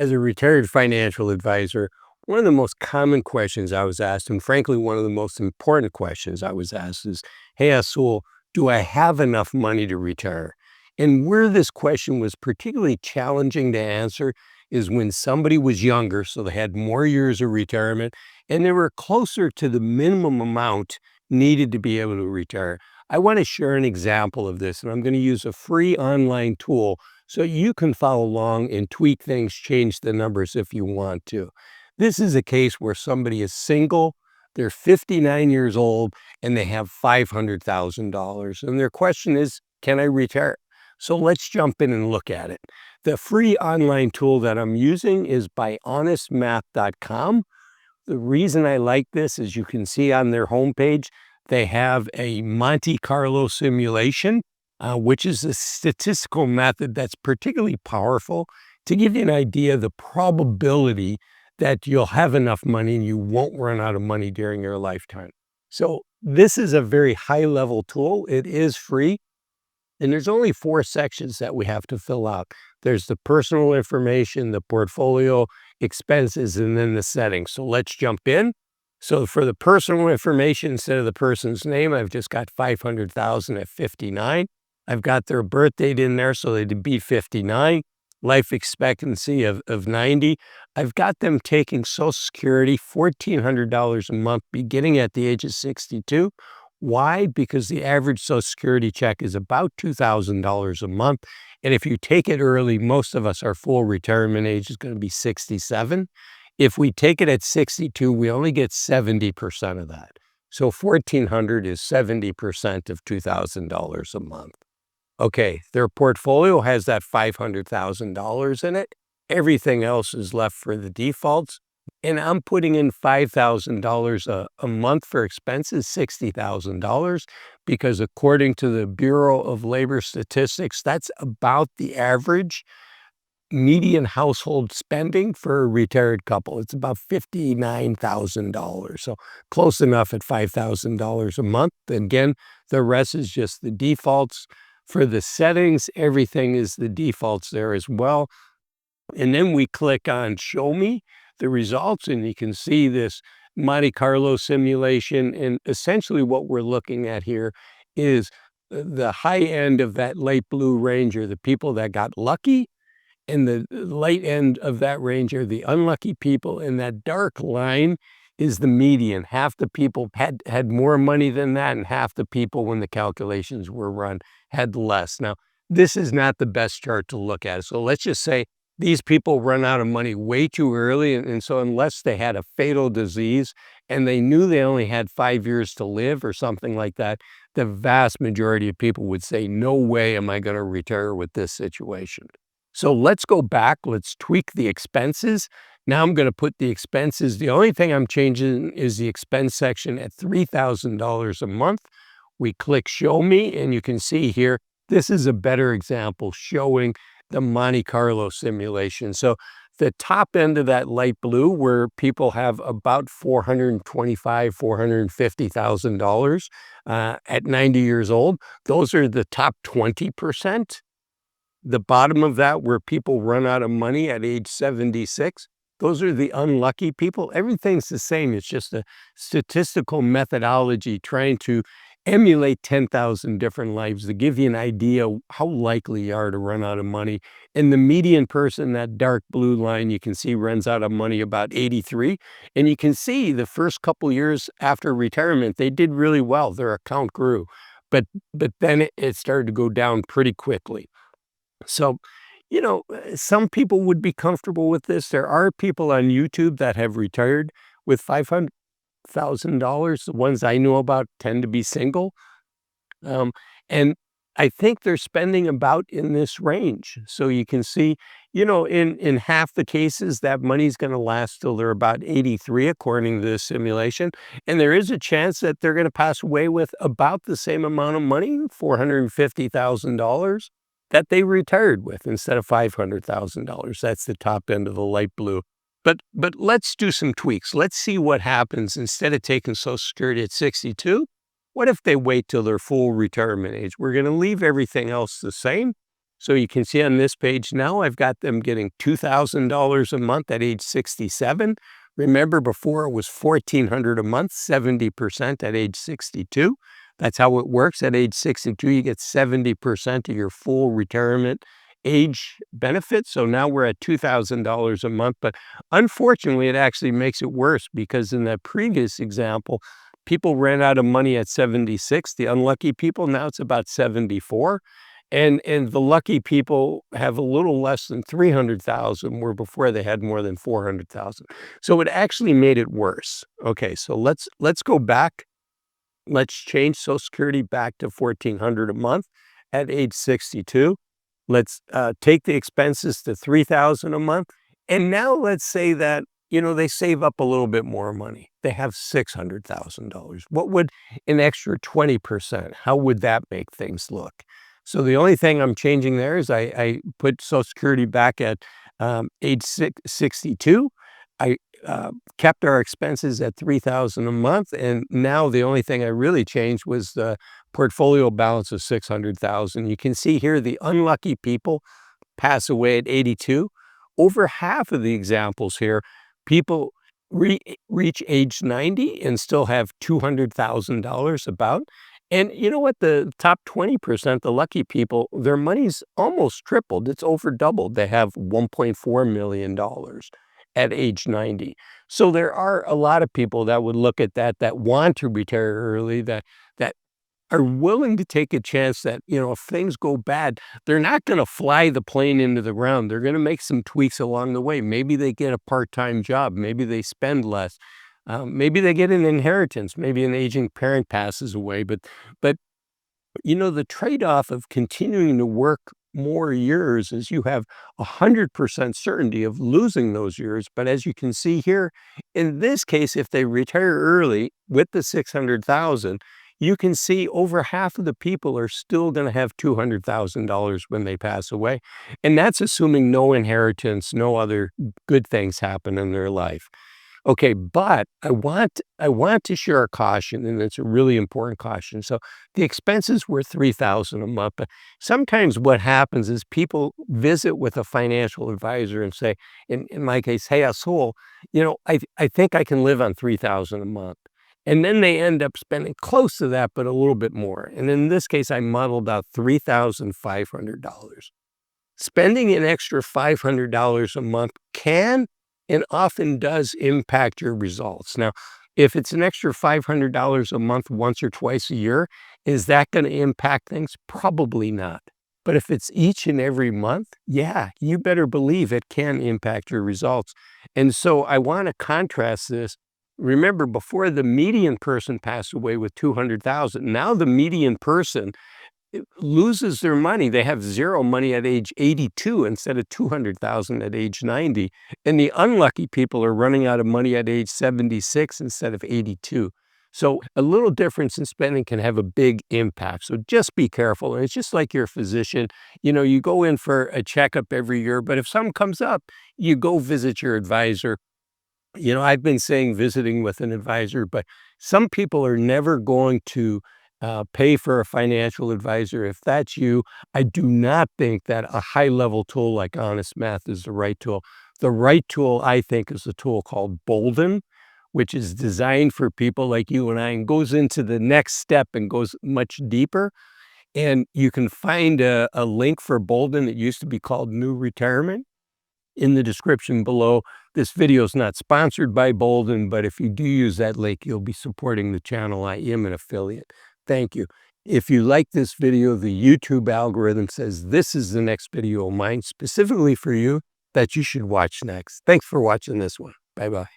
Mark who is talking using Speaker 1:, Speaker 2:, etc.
Speaker 1: As a retired financial advisor, one of the most common questions I was asked, and frankly, one of the most important questions I was asked is, "Hey, Azul, do I have enough money to retire?" And where this question was particularly challenging to answer is when somebody was younger, so they had more years of retirement, and they were closer to the minimum amount needed to be able to retire. I want to share an example of this, and I'm going to use a free online tool so you can follow along and tweak things, change the numbers if you want to. This is a case where somebody is single, they're 59 years old, and they have $500,000. And their question is, can I retire? So let's jump in and look at it. The free online tool that I'm using is by honestmath.com. The reason I like this is you can see on their homepage, they have a Monte Carlo simulation, which is a statistical method that's particularly powerful to give you an idea of the probability that you'll have enough money and you won't run out of money during your lifetime. So this is a very high level tool. It is free. And there's only 4 sections that we have to fill out. There's the personal information, the portfolio, expenses, and then the settings. So let's jump in. So for the personal information, instead of the person's name, I've just got 500,000 at 59. I've got their birth date in there, so they'd be 59. Life expectancy of 90. I've got them taking Social Security, $1,400 a month, beginning at the age of 62. Why? Because the average Social Security check is about $2,000 a month. And if you take it early, most of us, our full retirement age is going to be 67. If we take it at 62, we only get 70% of that. So $1,400 is 70% of $2,000 a month. Okay, their portfolio has that $500,000 in it. Everything else is left for the defaults. And I'm putting in $5,000 a month for expenses, $60,000, because according to the Bureau of Labor Statistics, that's about the average median household spending for a retired couple. It's about $59,000. So close enough at $5,000 a month. Again, the rest is just the defaults. For the settings, everything is the defaults there as well. And then we click on Show Me the results, and you can see this Monte Carlo simulation. And essentially what we're looking at here is the high end of that light blue range are the people that got lucky, and the light end of that range are the unlucky people, and that dark line is the median. Half the people had more money than that, and half the people, when the calculations were run, had less. Now, this is not the best chart to look at. So let's just say these people run out of money way too early, and so unless they had a fatal disease and they knew they only had 5 years to live or something like that, the vast majority of people would say, no way am I going to retire with this situation. So let's go back. Let's tweak the expenses. Now I'm going to put the expenses. The only thing I'm changing is the expense section at $3,000 a month. We click Show Me, and you can see here, this is a better example showing the Monte Carlo simulation. So the top end of that light blue, where people have about $425,000, $450,000 at 90 years old, those are the top 20%. The bottom of that, where people run out of money at age 76, those are the unlucky people. Everything's the same. It's just a statistical methodology trying to emulate 10,000 different lives to give you an idea how likely you are to run out of money. And the median person, that dark blue line, you can see runs out of money about 83. And you can see the first couple years after retirement, they did really well. Their account grew. But then it started to go down pretty quickly. So, some people would be comfortable with this. There are people on YouTube that have retired with $500,000. The ones I know about tend to be single. And I think they're spending about in this range. So you can see, in half the cases, that money's going to last till they're about 83, according to the simulation. And there is a chance that they're going to pass away with about the same amount of money, $450,000. That they retired with instead of $500,000. That's the top end of the light blue. But let's do some tweaks. Let's see what happens instead of taking Social Security at 62. What if they wait till their full retirement age? We're going to leave everything else the same. So you can see on this page now I've got them getting $2,000 a month at age 67. Remember before it was $1,400 a month, 70% at age 62. That's how it works. At age 62, you get 70% of your full retirement age benefit. So now we're at $2,000 a month. But unfortunately, it actually makes it worse because in that previous example, people ran out of money at 76. The unlucky people, now it's about 74. And the lucky people have a little less than 300,000, where before they had more than 400,000. So it actually made it worse. Okay, so let's go back. Let's change Social Security back to $1,400 a month at age 62. Let's take the expenses to $3,000 a month. And now let's say that, they save up a little bit more money. They have $600,000. What would an extra 20%, how would that make things look? So the only thing I'm changing there is I put Social Security back at age 62. I kept our expenses at $3,000 a month, and now the only thing I really changed was the portfolio balance of $600,000. You can see here the unlucky people pass away at 82. Over half of the examples here, people reach age 90 and still have $200,000 about. And you know what? The top 20%, the lucky people, their money's almost tripled. It's over doubled. They have $1.4 million at age 90. So there are a lot of people that would look at that want to retire early, that are willing to take a chance that, if things go bad, they're not going to fly the plane into the ground. They're going to make some tweaks along the way. Maybe they get a part-time job. Maybe they spend less. Maybe they get an inheritance. Maybe an aging parent passes away. But the trade-off of continuing to work more years is you have 100% certainty of losing those years. But as you can see here, in this case, if they retire early with the 600,000, you can see over half of the people are still going to have $200,000 when they pass away. And that's assuming no inheritance, no other good things happen in their life. Okay, but I want to share a caution, and it's a really important caution. So the expenses were $3,000 a month, but sometimes what happens is people visit with a financial advisor and say, in my case, "Hey, Azul, I think I can live on $3,000 a month." And then they end up spending close to that, but a little bit more. And in this case, I modeled out $3,500. Spending an extra $500 a month can and often does impact your results. Now, if it's an extra $500 a month once or twice a year, is that going to impact things? Probably not. But if it's each and every month, yeah, you better believe it can impact your results. And so I want to contrast this. Remember, before the median person passed away with 200,000, now the median person loses their money. They have zero money at age 82 instead of 200,000 at age 90. And the unlucky people are running out of money at age 76 instead of 82. So a little difference in spending can have a big impact. So just be careful. And it's just like your physician. You go in for a checkup every year, but if something comes up, you go visit your advisor. I've been saying visiting with an advisor, but some people are never going to pay for a financial advisor. If that's you, I do not think that a high-level tool like Honest Math is the right tool. The right tool, I think, is a tool called Bolden, which is designed for people like you and I, and goes into the next step and goes much deeper. And you can find a link for Bolden. It used to be called New Retirement in the description below. This video is not sponsored by Bolden, but if you do use that link, you'll be supporting the channel. I am an affiliate. Thank you. If you like this video, the YouTube algorithm says this is the next video of mine specifically for you that you should watch next. Thanks for watching this one. Bye-bye.